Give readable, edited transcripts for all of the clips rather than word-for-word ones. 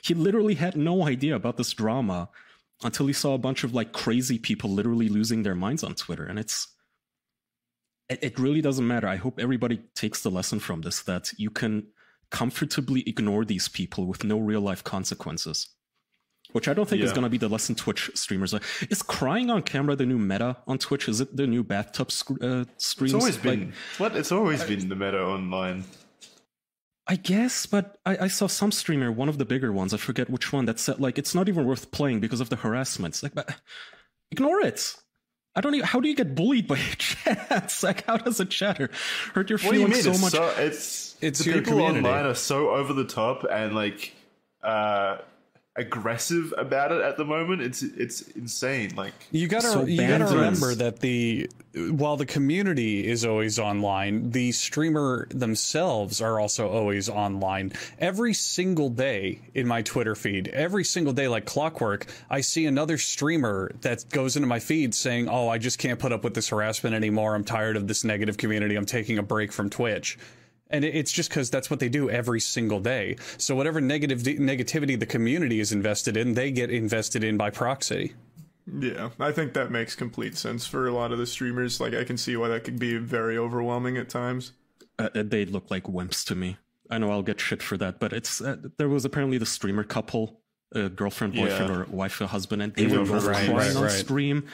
he literally had no idea about this drama until he saw a bunch of like crazy people literally losing their minds on Twitter. And it really doesn't matter. I hope everybody takes the lesson from this, that you can comfortably ignore these people with no real life consequences. Which I don't think is going to be the lesson Twitch streamers are. Is crying on camera the new meta on Twitch? Is it the new bathtub streams? It's always been. It's always been the meta online. I guess, but I saw some streamer, one of the bigger ones, I forget which one, that said like it's not even worth playing because of the harassment. It's like, but ignore it. I don't even. How do you get bullied by chats? Like, how does a chatter hurt your feelings so much? It's the people online are so over the top and like aggressive about it at the moment. It's insane. Like, you gotta remember that while the community is always online, the streamer themselves are also always online. Every single day in my Twitter feed, every single day like clockwork, I see another streamer that goes into my feed saying, "Oh, I just can't put up with this harassment anymore. I'm tired of this negative community. I'm taking a break from Twitch." And it's just because that's what they do every single day. So whatever negativity the community is invested in, they get invested in by proxy. Yeah, I think that makes complete sense for a lot of the streamers. Like, I can see why that could be very overwhelming at times. They look like wimps to me. I know I'll get shit for that, but it's there was apparently the streamer couple, girlfriend, boyfriend, or wife, or husband, and they were both crying on stream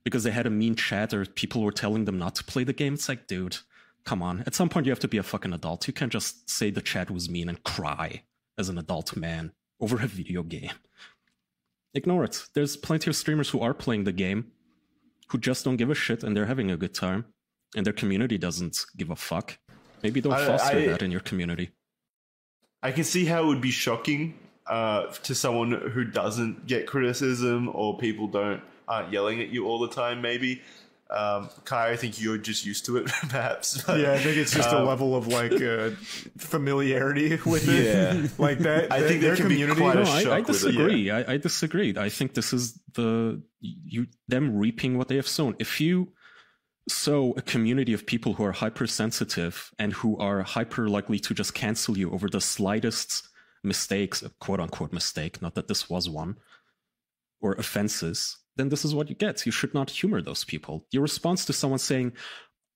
because they had a mean chat or people were telling them not to play the game. It's like, dude, come on. At some point, you have to be a fucking adult. You can't just say the chat was mean and cry as an adult man over a video game. Ignore it. There's plenty of streamers who are playing the game, who just don't give a shit, and they're having a good time, and their community doesn't give a fuck. Maybe don't foster that in your community. I can see how it would be shocking to someone who doesn't get criticism or people aren't yelling at you all the time, maybe. Kai, I think you're just used to it, perhaps. But, yeah, I think it's just a level of like familiarity with it. Yeah, like that. I think there can be quite a shock. I disagree. With it, yeah. I disagree. I think this is them reaping what they have sown. If you sow a community of people who are hypersensitive and who are hyper likely to just cancel you over the slightest mistakes, a quote unquote mistake, not that this was one, or offenses, then this is what you get. You should not humor those people. Your response to someone saying,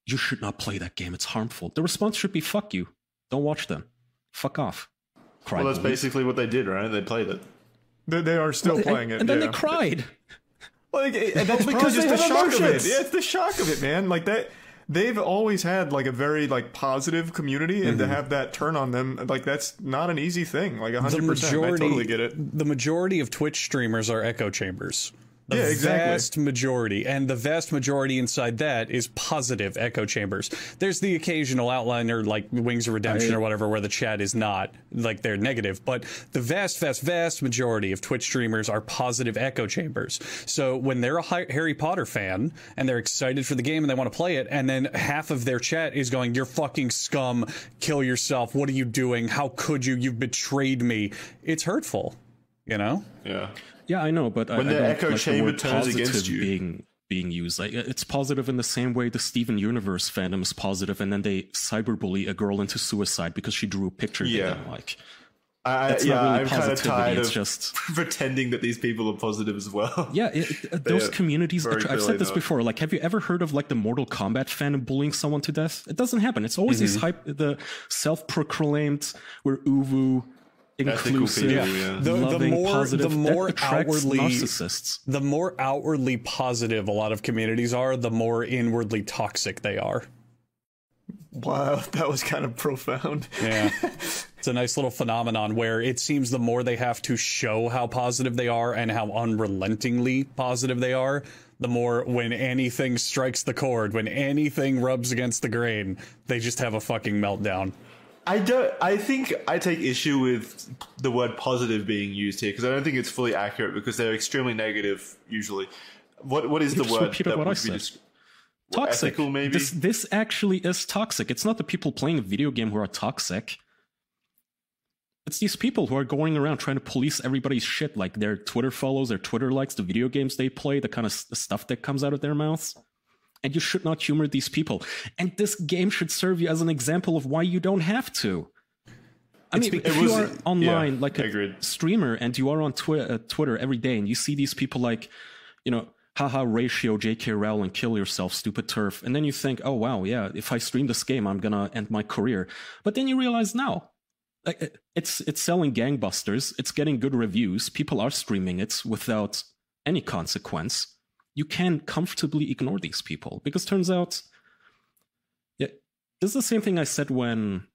you should not play that game, it's harmful, the response should be, fuck you. Don't watch them. Fuck off. Well, that's basically what they did, right? They played it. They are still playing it. And then they cried. Like, and that's because it's the shock of it. Yeah, it's the shock of it, man. Like that. They've always had like a very like positive community, and to have that turn on them, like that's not an easy thing. Like 100%. I totally get it. The majority of Twitch streamers are echo chambers. The vast majority, and the vast majority inside that is positive echo chambers. There's the occasional outliner like Wings of Redemption or whatever where the chat is not, like they're negative, but the vast majority of Twitch streamers are positive echo chambers. So when they're a Harry Potter fan and they're excited for the game and they want to play it, and then half of their chat is going, "You're fucking scum, kill yourself, what are you doing, how could you, you've betrayed me," it's hurtful, you know? Yeah. Yeah, I know, but when the echo chamber turns against you, being used, like, it's positive in the same way the Steven Universe fandom is positive, and then they cyberbully a girl into suicide because she drew a picture they didn't like. I'm kind of tired of just pretending that these people are positive as well. Yeah, those communities. I've said this before. Like, have you ever heard of like the Mortal Kombat fandom bullying someone to death? It doesn't happen. It's always these the self-proclaimed we're uwu. Inclusive, loving, positive, narcissists. The more outwardly positive a lot of communities are, the more inwardly toxic they are. Wow, that was kind of profound. Yeah. It's a nice little phenomenon where it seems the more they have to show how positive they are and how unrelentingly positive they are, the more when anything strikes the chord, when anything rubs against the grain, they just have a fucking meltdown. I think I take issue with the word positive being used here because I don't think it's fully accurate because they're extremely negative usually. What is the word that would be toxic? Ethical, maybe? This actually is toxic. It's not the people playing a video game who are toxic. It's these people who are going around trying to police everybody's shit, like their Twitter follows, their Twitter likes, the video games they play, the kind of stuff that comes out of their mouths. And you should not humor these people. And this game should serve you as an example of why you don't have to. I mean, if you are online like a streamer and you are on Twitter every day and you see these people like, you know, haha ratio, J.K. Rowling, kill yourself, stupid turf. And then you think, oh, wow, yeah, if I stream this game, I'm going to end my career. But then you realize now, like, it's selling gangbusters. It's getting good reviews. People are streaming it without any consequence. You can comfortably ignore these people because turns out, yeah, this is the same thing I said when,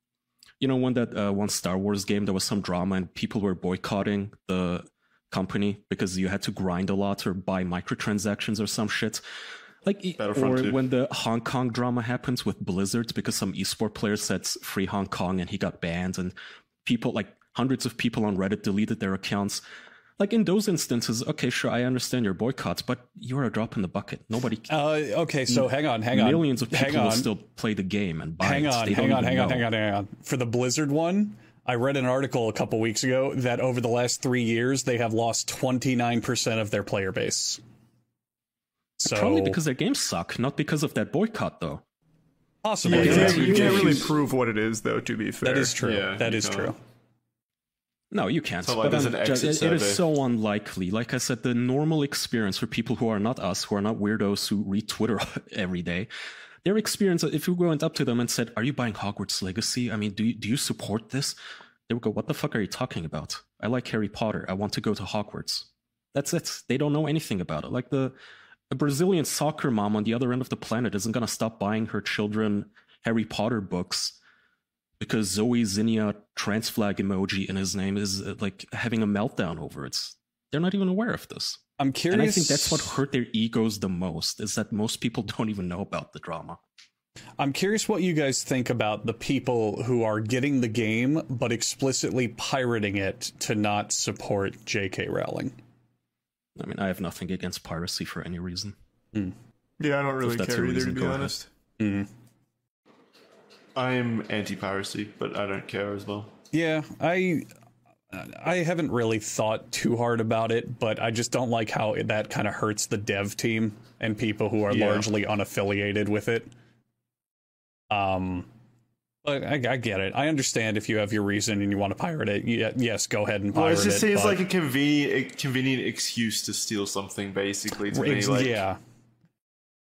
you know, when that one Star Wars game, there was some drama and people were boycotting the company because you had to grind a lot or buy microtransactions or some shit. Like, or when the Hong Kong drama happens with Blizzard because some esport player said free Hong Kong and he got banned and people, like hundreds of people on Reddit deleted their accounts. Like in those instances, okay, sure, I understand your boycotts, but you're a drop in the bucket. Nobody. Okay, so hang on. Millions of people will still play the game and buy it. Hang on. For the Blizzard one, I read an article a couple weeks ago that over the last 3 years, they have lost 29% of their player base. So probably because their games suck, not because of that boycott, though. Possibly. You can't really prove what it is, though, to be fair. That is true. Yeah, that is true. No, you can't. So like but it is so unlikely. Like I said, the normal experience for people who are not us, who are not weirdos who read Twitter every day, their experience, if you went up to them and said, are you buying Hogwarts Legacy? I mean, do you support this? They would go, what the fuck are you talking about? I like Harry Potter. I want to go to Hogwarts. That's it. They don't know anything about it. Like a Brazilian soccer mom on the other end of the planet isn't going to stop buying her children Harry Potter books because Zoe Zinnia trans flag emoji in his name is like having a meltdown over it. They're not even aware of this. I'm curious. And I think that's what hurt their egos the most, is that most people don't even know about the drama. I'm curious what you guys think about the people who are getting the game but explicitly pirating it to not support J.K. Rowling. I mean, I have nothing against piracy for any reason. Yeah, I don't really care either, to be honest. I'm anti-piracy, but I don't care as well. Yeah, I haven't really thought too hard about it, but I just don't like how that kind of hurts the dev team and people who are largely unaffiliated with it. But I get it. I understand if you have your reason and you want to pirate it. Yes, go ahead and pirate it. Well, it just seems like a convenient excuse to steal something, basically. To me, like, yeah.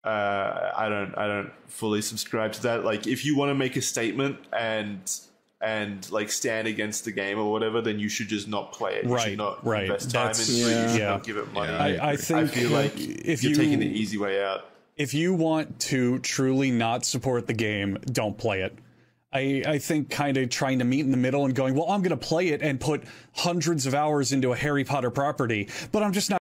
I don't fully subscribe to that. Like, if you want to make a statement and like stand against the game or whatever, then you should just not play it. You should not invest time into it. You should not give it money. I feel like if you're taking the easy way out. If you want to truly not support the game, don't play it. I think kind of trying to meet in the middle and going, well, I'm going to play it and put hundreds of hours into a Harry Potter property, but I'm just not